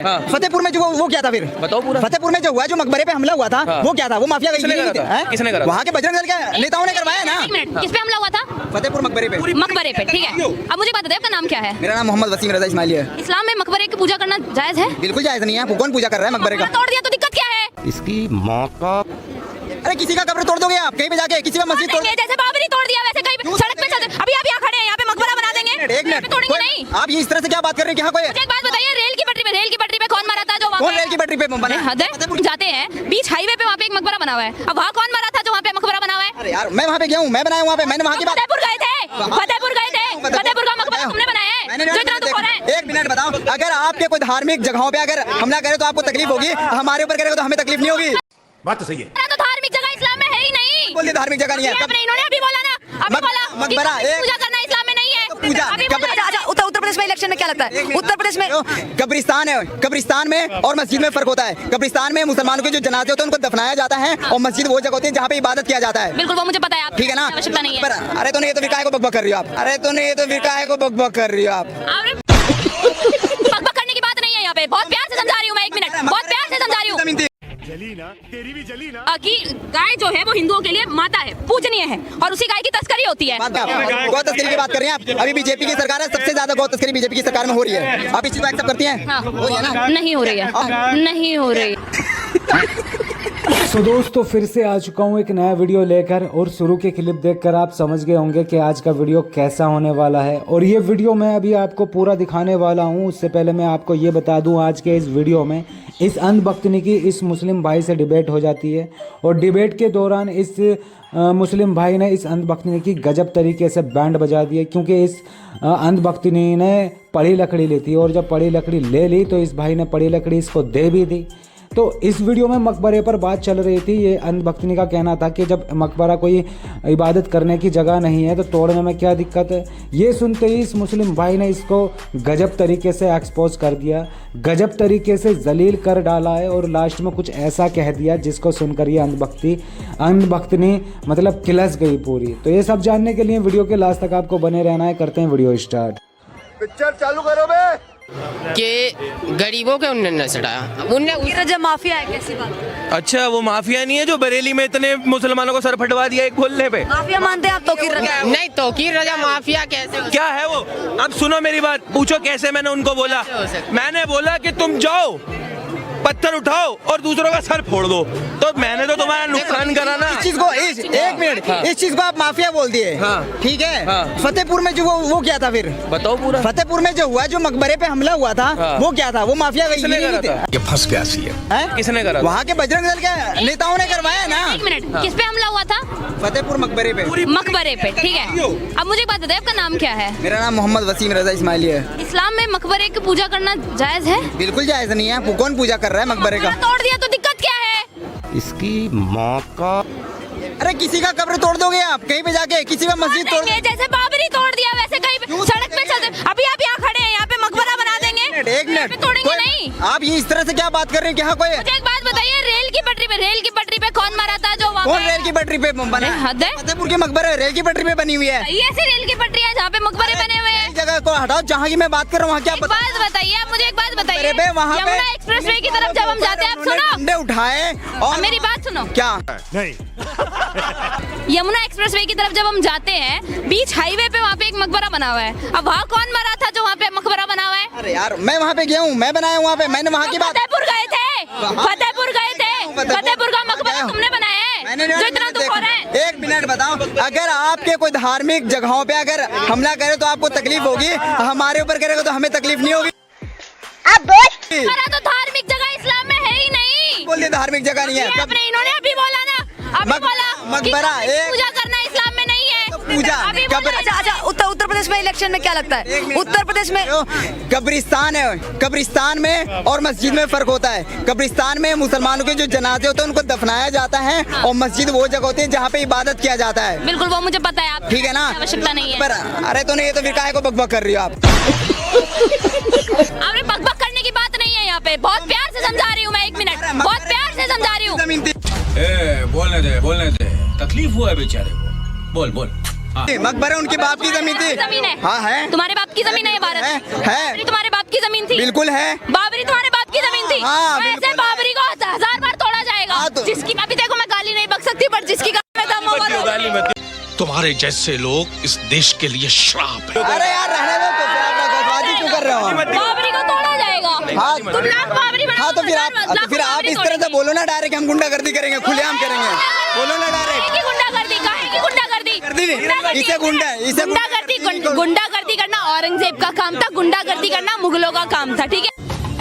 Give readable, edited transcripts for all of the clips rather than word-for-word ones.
हाँ। फतेहपुर में जो वो क्या था फिर बताओ पूरा। फतेहपुर में जो हुआ, जो मकबरे पे हमला हुआ था, हाँ। वो क्या था? वो माफिया किसने करा था? किसने करा था? वहाँ के बजरंग दल के नेताओं ने करवाया ना। एक मिनट, किस पे हमला हुआ था? फतेहपुर मकबरे पे। मकबरे पे, ठीक है। अब मुझे बात बताइए, आपका नाम क्या है? मेरा नाम मोहम्मद वसीम रजा इस्माइली है। इस्लाम में मकबरे की पूजा करना जायज है? बिल्कुल जायज नहीं है। कौन पूजा कर रहा है मकबरे का? तोड़ दिया तो दिक्कत क्या है? इसकी माँ का। अरे किसी का कब्र तोड़ दोगे आप? कहीं पे जाके किसी का मस्जिद तोड़। जैसे बाबरी तोड़ दिया वैसे कहीं भी सड़क पे चलते, अभी आप यहाँ खड़े हैं, यहाँ पे मकबरा बना देंगे। एक मिनट, तोड़ेंगे नहीं। आप ये इस तरह से क्या बात कर रहे हैं? क्या कोई मुझे एक बात बताइए, रेल की पटरी पे कौन मरा था? जो वहाँ कौन पे- रेल की पटरी पे बना? हद है, जाते हैं बीच हाईवे पे, वहाँ पे एक मकबरा बना हुआ है। अब वहाँ कौन मरा था जो वहाँ पे मकबरा बना हुआ है? अरे यार, मैं वहाँ पे गया हूँ, मैं बनाया वहाँ पे, मैंने वहाँ की बात। फतेहपुर गए थे, फतेहपुर का मकबरा तुमने बनाया है, जो इतना दुख हो रहा है। एक मिनट बताओ, अगर आपके कोई धार्मिक जगहों पे अगर हमला करे तो आपको तकलीफ होगी, हमारे ऊपर करेगा तो हमें तकलीफ नहीं होगी। बात तो सही है। तो धार्मिक जगह इस्लाम में है ही नहीं। बोलिए धार्मिक जगह नहीं है। आपने इन्होंने अभी बोला ना, अभी बोला कि मकबरा पूजा करना इस्लाम में नहीं है। पूजा अभी बोला। अच्छा, उत्तर प्रदेश में इलेक्शन में क्या लगता है? उत्तर प्रदेश में कब्रिस्तान है, कब्रिस्तान में और मस्जिद में फर्क होता है। कब्रिस्तान में मुसलमानों के जो जनाजे होते हैं उनको दफनाया जाता है, और मस्जिद वो जगह होती है जहाँ पे इबादत किया जाता है। बिल्कुल, वो मुझे पता है। आप ठीक है ना? आवश्यकता नहीं है। अरे तो नहीं, तो फिर काहे को बकबक कर रही हो आप? अरे तो नहीं, तो फिर काहे को बकबक कर रही हो आप? बकबक करने की बात नहीं है यहाँ पे। बहुत प्यार से समझा रही हूँ मैं, एक मिनट, बहुत प्यार से समझा रही हूँ जली ना, तेरी भी जली ना। कि गाय जो है वो हिंदुओं के लिए माता है, पूजनीय है, और उसी गाय की तस्करी होती है। गौ तस्करी की बात कर रहे हैं आप? अभी बीजेपी की सरकार है, सबसे ज्यादा गौ तस्करी बीजेपी की सरकार में हो रही है। आप इस चीज को एक्सेप्ट करती हैं? हाँ। हो रही है ना? नहीं हो रही है, नहीं हो रही है। तो दोस्तों फिर से आ चुका हूँ एक नया वीडियो लेकर, और शुरू के क्लिप देखकर आप समझ गए होंगे कि आज का वीडियो कैसा होने वाला है। और ये वीडियो मैं अभी आपको पूरा दिखाने वाला हूँ। उससे पहले मैं आपको ये बता दूँ, आज के इस वीडियो में इस अंधभक्तनी की इस मुस्लिम भाई से डिबेट हो जाती है, और डिबेट के दौरान इस मुस्लिम भाई ने इस अंधभक्तनी की गजब तरीके से बैंड बजा दिए, क्योंकि इस अंधभक्तनी ने पड़ी लकड़ी ली थी, और जब पड़ी लकड़ी ले ली तो इस भाई ने पड़ी लकड़ी इसको दे भी दी। तो इस वीडियो में मकबरे पर बात चल रही थी। ये अंधभक्तनी का कहना था कि जब मकबरा कोई इबादत करने की जगह नहीं है तो तोड़ने में क्या दिक्कत है। ये सुनते ही इस मुस्लिम भाई ने इसको गजब तरीके से एक्सपोज कर दिया, गजब तरीके से जलील कर डाला है, और लास्ट में कुछ ऐसा कह दिया जिसको सुनकर ये अंधभक्तनी मतलब किलस गई पूरी। तो ये सब जानने के लिए वीडियो के लास्ट तक आपको बने रहना है। करते हैं वीडियो स्टार्ट। पिक्चर चालू करो बे। कि गरीबों के उन्होंने न सटाया, उनने रजा माफिया है, कैसी बात? अच्छा, वो माफिया नहीं है जो बरेली में इतने मुसलमानों को सर फटवा दिया एक बोलने पे? माफिया मानते हैं आप? तौकीर रजा नहीं, तौकीर रजा माफिया कैसे? क्या है वो? अब सुनो मेरी बात, पूछो कैसे मैंने उनको बोला। मैंने बोला कि तुम जाओ, पत्थर उठाओ और दूसरों का सर फोड़ दो, तो मैंने तो तुम्हारा नुकसान करा ना। इस चीज को एक मिनट, इस चीज को आप माफिया बोल दिए। हाँ। ठीक है। हाँ। फतेहपुर में जो वो क्या था फिर? बताओ पूरा। फतेहपुर में जो हुआ, जो मकबरे पे हमला हुआ था, हाँ। वो क्या था? वो माफिया किसने करा था? ये फंस गया सी है। किसने करा था? वहाँ के बजरंग दल के नेताओं ने करवाया ना। एक मिनट, किस पे हमला हुआ था? फतेहपुर मकबरे पे। मकबरे पे, ठीक है। अब मुझे एक बात बताइए, आपका नाम क्या है? मेरा नाम मोहम्मद वसीम रजा इस्माइली है। इस्लाम में मकबरे की पूजा करना जायज है? बिल्कुल जायज नहीं है। कौन पूजा कर रहा है मकबरे का? तोड़ दिया तो दिक्कत क्या है? इसकी माँ का। अरे किसी का कब्र तोड़ दोगे आप? कहीं पे जाके किसी का मस्जिद तोड़। जैसे बाबरी तोड़ दिया वैसे कहीं भी सड़क पे चलते, अभी आप यहाँ खड़े हैं, यहाँ पे मकबरा बना देंगे। एक मिनट, तोड़ेंगे नहीं। आप ये इस तरह से क्या बात कर रहे हैं? क्या कोई मुझे एक बात बताइए, रेल की पटरी पे कौन मरा था जो वहाँ कौन पे? रेल की पटरी पे बना? हद है। फतेहपुर के मकबरे रेल की पटरी पे बनी हुई है। ये ऐसी रेल की पटरी है जहाँ पे मकबरे बने हुए हैं। इस जगह को हटाओ जहाँ की मैं बात कर रहा हूँ। वहाँ क्या एक बात बताइए, आप मुझे एक बात बताइए, अरे बे, वहाँ पे यमुना एक्सप्रेसवे की तरफ जब हम जाते हैं, आप सुनो, डंडे उठाए और मेरी बात सुनो। क्या? नहीं। यमुना एक्सप्रेसवे की तरफ जब हम जाते हैं, बीच हाईवे पे वहाँ पे एक मकबरा बना हुआ है। अब वहाँ कौन मरा था जो वहाँ पे मकबरा बना हुआ है? अरे यार, मैं वहाँ पे गया हूँ, मैं बनाया वहाँ पे, मैंने वहाँ की बात। फतेहपुर गए थे, फतेहपुर का मकबरा तुमने बनाया है, जो इतना दुख हो रहा है। एक मिनट बताओ, अगर आपके कोई धार्मिक जगहों पे अगर हमला करे तो आपको तकलीफ होगी, हमारे ऊपर करेगा तो हमें तकलीफ नहीं होगी। हमारा तो धार्मिक जगह इस्लाम में है ही नहीं। बोलिए धार्मिक जगह नहीं है। आपने इन्होंने अभी बोला ना, अभी बोला मकबरा कि एक पूजा करना इस्लाम में नहीं है। पूजा अभी बोला। अच्छा, उत्तर प्रदेश में इलेक्शन में क्या लगता है? उत्तर प्रदेश में कब्रिस्तान है, कब्रिस्तान में और मस्जिद में फर्क होता है। कब्रिस्तान में मुसलमानों के जो जनाजे होते हैं उनको दफनाया जाता है, और मस्जिद वो जगह होती है जहाँ पे इबादत किया जाता है। बिल्कुल, वो मुझे पता है। आप ठीक है ना? आवश्यकता नहीं है। पर अरे तो नहीं, ये तो फिर काहे को बकबक कर रही हो आप? आपने बकबक करने की बात नहीं है यहाँ पे। बहुत प्यार से समझा रही हूँ मैं, एक मिनट, बहुत प्यार से समझा रही हूँ। बोलने दे, तकलीफ हुआ है बेचारे को। बोल। हाँ। मकबरा उनके बाप की जमीन थी। जमीन है। हाँ है। तुम्हारे बाप की जमीन है ये भारत? है। तुम्हारे बाप की जमीन थी? बिल्कुल है। बाबरी तुम्हारे बाप की हाँ, तो ऐसे बिल्कुल। बाबरी को 1000 बार तोड़ा जाएगा। हाँ, तो- जिसकी अभी देखो मैं गाली नहीं बक सकती, पर जिसकी गाली में दम होगा तो- गाली मत तुम्हारे जैसे लोग इस देश के लिए श्राप है। अरे यार रहने दो, तो फिर आप गजबाजी क्यों कर रहे हो? बाबरी को तोड़ा जाएगा। हाँ, तुम लाख बाबरी बनाओ, हाँ तो फिर आप लाख बाबरी इस तरह से तोड़ेंगे। बोलो ना, डायरेक्ट हम गुंडागर्दी करेंगे, खुलेआम करेंगे, बोलो ना डायरेक्ट। की गुंडागर्दी, काहे की गुंडागर्दी? गर्दी नहीं, गुंडागर्दी इसे गुंडागर्दी करना औरंगजेब का काम था, गुंडागर्दी करना मुगलों का काम था, ठीक है?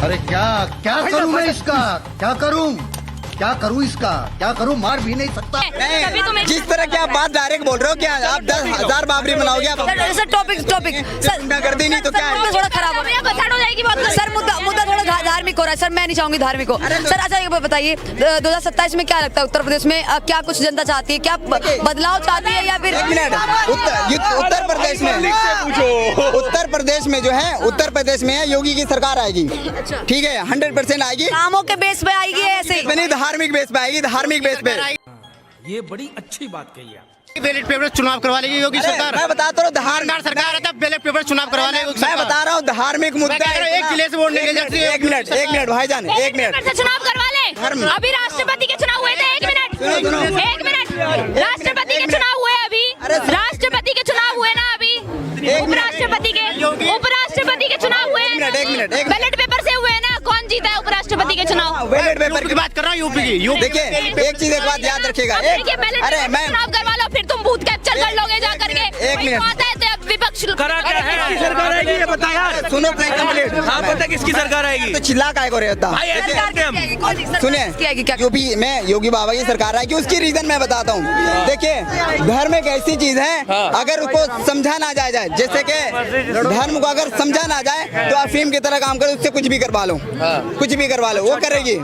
अरे क्या क्या करूं मैं इसका, क्या करूं इसका, क्या करूं, मार भी नहीं सकता। तभी तुम एक- जिस तरह की आप बात डायरेक्ट बोल रहे हो, क्या आप 10,000 बाबरी बनाओगे आप? सर टॉपिक सर गुंडागर्दी नहीं तो क्या है? मुद्दा थोड़ा खराब हो मेरा बसाड़ हो जाएगी बहुत। सर मुद्दा थोड़ा धार्मिक हो रहा है सर, मैं नहीं चाहूंगी धार्मिक हो। सर अच्छा ये बताइए 2027 में क्या लगता है उत्तर प्रदेश में क्या कुछ जनता चाहती है, क्या बदलाव चाहती है या फिर? एक मिनट, उत्तर प्रदेश में, उत्तर प्रदेश में जो है, उत्तर प्रदेश में है योगी की सरकार आएगी, ठीक है, 100% आएगी। कामों के बेस पे आएगी ऐसे? धार्मिक बेस पे आएगी, धार्मिक बेस पे। ये बड़ी अच्छी बात कही आप। बैलेट पेपर चुनाव करवा लेगी योगी सरकार। मैं बताता हूँ धार्मिक सरकार है तब बैलेट पेपर चुनाव करवा लेगी। मैं बता रहा हूँ धार्मिक मुद्दा। एक जिले से वोट निकल जाती है। एक मिनट भाईजान, एक मिनट। से चुनाव करवा ले। धर्म। अभी राष्ट्रपति के चुनाव हुए थे, एक सुनो। मिनट, एक मिनट। राष्ट्रपति के चुनाव हुए अभी, राष्ट्रपति के चुनाव हुए ना अभी, उपराष्ट्रपति के चुनाव हुए। एक मिनट। बैलेट पेपर से हुए ना, कौन जीता है उपराष्ट्रपति के चुनाव? बैलेट पेपर की बात कर रहा हूँ, यूपी की। देखिए एक चीज, एक बात याद रखिएगा। देखिए बैलेट अरे पेपर मैं चुनाव करवा लो, फिर तुम बूथ कैप्चर कर लोगे जा करके। एक वही मिनट। बात है, तो विपक्ष करा क्या है? किसकी सरकार आएगी ये बता यार। सुनो कंप्लीट। हाँ पता किसकी सरकार आएगी? तो चिल्ला काय को रहता? भाई ऐसे करके हम सुनिए, यूपी में योगी बाबा की सरकार आएगी, उसकी रीजन मैं बताता हूँ। देखिए धर्म एक ऐसी चीज है, अगर उसको समझा ना जाए, जैसे कि धर्म को अगर समझा ना जाए तो अफीम की तरह काम करो, उससे कुछ भी करवा लो, कुछ भी करवा लो, वो करेगी।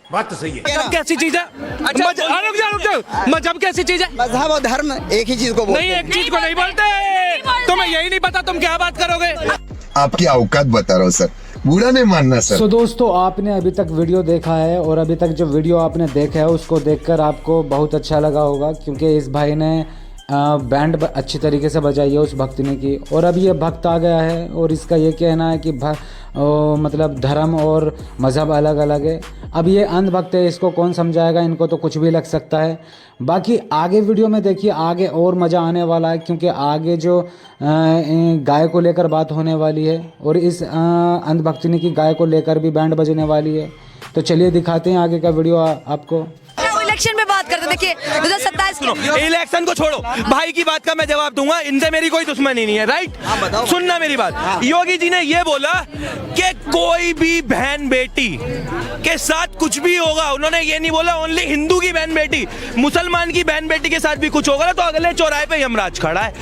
बात तो सही है। मजहब कैसी चीज है? अच्छा रुक जाओ। मजहब कैसी चीज है? मजहब और धर्म एक ही चीज को बोलते नहीं, हैं। एक चीज को नहीं बोलते। तुम्हें यही नहीं पता तुम क्या बात करोगे? आपकी औकात बता रहा हूँ सर, बुरा नहीं मानना सर। सो दोस्तों आपने अभी तक वीडियो देखा है और अभी तक जो वीडियो आपने देखा है उसको देखकर आपको बहुत अच्छा लगा होगा, क्योंकि इस भाई ने बैंड अच्छी तरीके से बजाई है उस भक्त ने की। और अब ये भक्त आ गया है और इसका ये कहना है कि मतलब धर्म और मज़हब अलग अलग है। अब ये अंधभक्त है, इसको कौन समझाएगा, इनको तो कुछ भी लग सकता है। बाकी आगे वीडियो में देखिए, आगे और मज़ा आने वाला है, क्योंकि आगे जो गाय को लेकर बात होने वाली है और इस अंधभक्तिनी की गाय को लेकर भी बैंड बजने वाली है। तो चलिए दिखाते हैं आगे का वीडियो आपको। इलेक्शन में बात करते देखिए 2027 इलेक्शन को छोड़ो, भाई की बात का मैं जवाब दूंगा, इनसे मेरी कोई दुश्मनी नहीं है, राइट? सुनना मेरी बात। योगी जी ने ये बोला कि कोई भी बहन बेटी के साथ कुछ भी होगा, उन्होंने ये नहीं बोला ओनली हिंदू की बहन बेटी, मुसलमान की बहन बेटी के साथ भी कुछ होगा ना तो अगले चौराहे पे यमराज खड़ा है,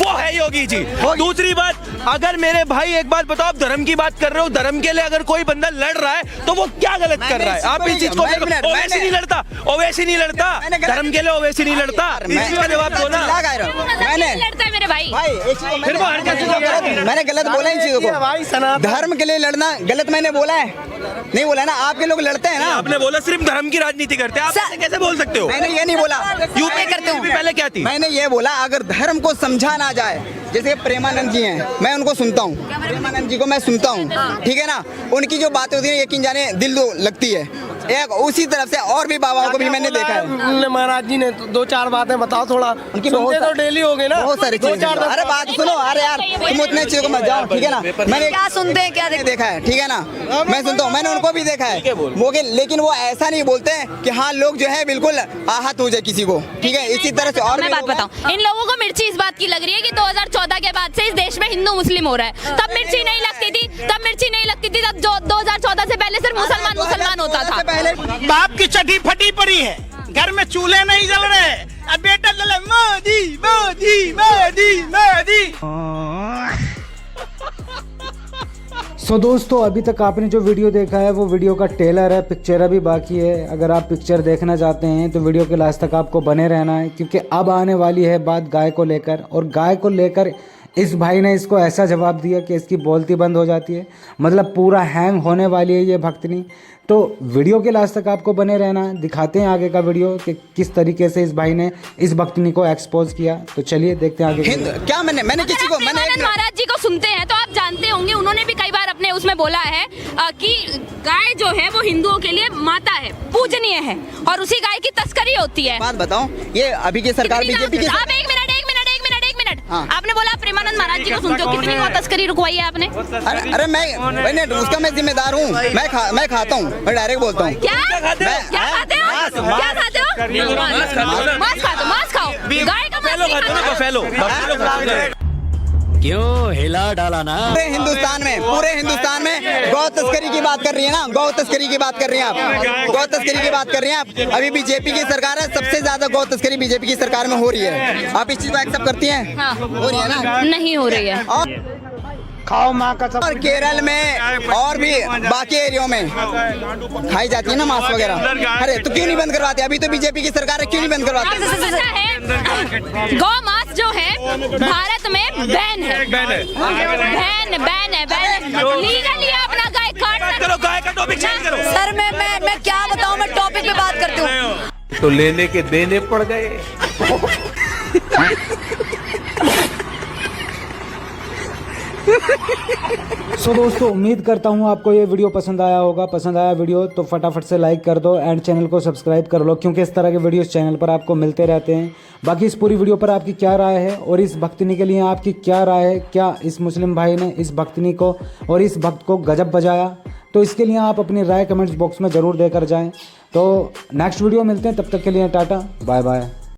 वो है योगी जी। दूसरी बात, अगर मेरे भाई एक बात बताओ, आप धर्म की बात कर रहे हो, धर्म के लिए अगर कोई बंदा लड़ रहा है तो वो क्या गलत कर रहा है? आप इस चीज को ओवैसी नहीं लड़ता, ओवैसी नहीं लड़ता, धर्म के लिए ओवैसी नहीं लड़ता, इसका जवाब दो ना। मैंने लड़ता है मेरे भाई। फिर वो मैंने गलत बोला इन चीजों को। धर्म के लिए लड़ना गलत मैंने बोला है? नहीं बोला ना। आपके लोग लड़ते हैं ना। आपने बोला सिर्फ धर्म की राजनीति करते हैं, आप ऐसे कैसे बोल सकते हो? मैंने ये नहीं बोला। यूपी करते हो पहले क्या थी? मैंने ये बोला अगर धर्म को समझा ना जाए, जैसे प्रेमानंद जी हैं, मैं उनको सुनता हूँ, प्रेमानंद जी को मैं सुनता हूँ, ठीक है ना, उनकी जो बातें होती है यकीन जाने दिल लगती है। एक उसी तरफ से और भी बाबाओं को भी मैंने देखा है। महाराज जी ने दो चार बातें बताओ थोड़ा, उनकी सुनते तो डेली हो गए ना, बहुत सारी चीजें। अरे बात सुनो, अरे यार तुम उतने चीजों को मत जाओ, ठीक है ना। मैंने क्या सुनते हैं, क्या देखा है, ठीक है ना, मैं सुनता हूँ, मैंने उनको भी देखा है वो, लेकिन वो ऐसा नहीं बोलते कि हाँ लोग जो है बिल्कुल आहत हो जाए किसी को, ठीक है। इसी तरह से और मैं बात बताऊं, इन लोगों को मिर्ची इस बात की लग रही है कि 2014 के बाद से इस देश में हिंदू मुस्लिम हो रहा है। तब मिर्ची नहीं लगती थी, तब मिर्ची नहीं लगती थी, तब 2014 से पहले सिर्फ मुसलमान होता था। बाप की चटी फटी पड़ी है, घर में चूल्हे नहीं जल रहे, अब बेटा जले मोदी मोदी मोदी मोदी। सो दोस्तों अभी तक आपने जो वीडियो देखा है वो वीडियो का ट्रेलर है, पिक्चर अभी बाकी है। अगर आप पिक्चर देखना चाहते हैं तो वीडियो के लास्ट तक आपको बने रहना है, क्योंकि अब आने वाली है बात गाय को लेकर। और गाय को लेकर इस भाई ने इसको ऐसा जवाब दिया कि इसकी बोलती बंद हो जाती है, मतलब पूरा हैंग होने वाली है ये भक्तनी। तो वीडियो के लास्ट तक आपको बने रहना, दिखाते हैं आगे का वीडियो कि किस तरीके से इस भाई ने इस भक्तनी को एक्सपोज किया। तो चलिए देखते हैं आगे। क्या मैंने किसी को प्रेमानंद महाराज जी को सुनते हैं तो आप जानते होंगे, उन्होंने भी कई बार अपने उसमें बोला है कि गाय जो है वो हिंदुओं के लिए माता है, पूजनीय है, और उसी गाय की तस्करी होती है। बात बताओ, ये अभी की सरकार बीजेपी की आप एक मिनट आपने बोला प्रेमानंद महाराज जी को सुनते हो, कितनी तस्करी रुकवाई है आपने? अरे मैं उसका मैं जिम्मेदार हूँ, मैं खाता हूँ, मैं डायरेक्ट बोलता हूँ। क्या खाते हो? मांस खाओ, गाय का मांस क्यों हिला डाला ना? पूरे हिंदुस्तान में गौ तस्करी की बात कर रही है ना, गौ तस्करी की बात कर रही हैं आप, गौ तस्करी की बात कर रही हैं आप। अभी बीजेपी की सरकार है, सबसे ज्यादा गौ तस्करी बीजेपी की सरकार में हो रही है। आप इस चीज को एक्सेप्ट करती हैं? हाँ। हो रही है ना? नहीं हो रही है। खाओ माँ का और केरल में और भी बाकी एरियो में खाई जाती है ना मांस वगैरह। अरे तो क्यों नहीं बंद करवाते? अभी तो बीजेपी की सरकार है, क्यों नहीं बंद करवाते? गौ मांस जो है भारत में बैन है, बैन है। लीगली अपना गाय काट गाय का टॉपिक चेंज करो। सर मैं क्या बताऊं, मैं टॉपिक पे बात करती हूँ। तो लेने के देने पड़ गए। सो दोस्तों, उम्मीद करता हूँ आपको ये वीडियो पसंद आया होगा। पसंद आया वीडियो तो फटाफट से लाइक कर दो एंड चैनल को सब्सक्राइब कर लो, क्योंकि इस तरह के वीडियोस चैनल पर आपको मिलते रहते हैं। बाकी इस पूरी वीडियो पर आपकी क्या राय है और इस भक्तनी के लिए आपकी क्या राय है? क्या इस मुस्लिम भाई ने इस भक्तनी को और इस भक्त को गजब बजाया? तो इसके लिए आप अपनी राय कमेंट्स बॉक्स में ज़रूर देकर जाएँ। तो नेक्स्ट वीडियो मिलते हैं, तब तक के लिए टाटा बाय बाय।